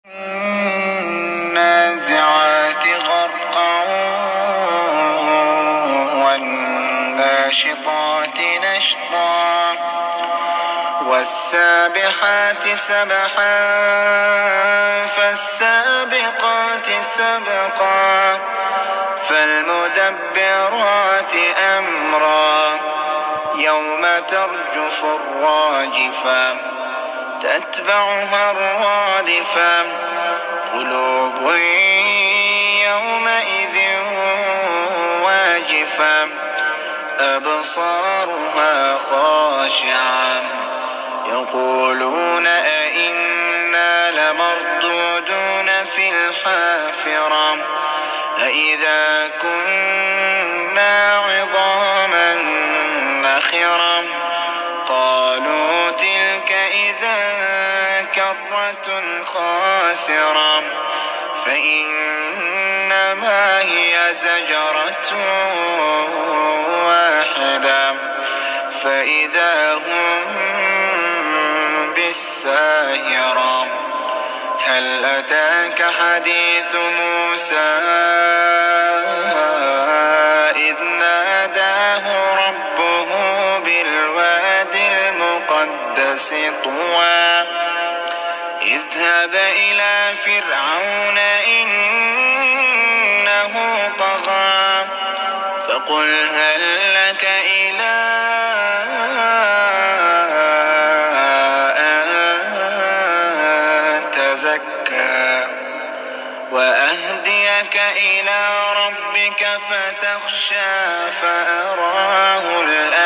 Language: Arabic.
النازعات غرقا والناشطات نشطا والسابحات سبحا فالسابقات سبقا فالمدبرات أمرا يوم ترجف الراجفة تتبعها الرادفة قلوب يومئذ واجفة أبصارها خاشعة يقولون أئنا لمردودون في الحافرة أئذا كنا عظاما نخرة قالوا تلك إذا كرة خاسرة فإنما هي زجرة واحدة فإذا هم بالساهرة هل أتاك حديث موسى إذ ناداه ربه بالواد المقدس طوى اذهب إلى فرعون إنه طغى فقل هل لك إلى أن تزكى وأهديك إلى ربك فتخشى فأراه الآية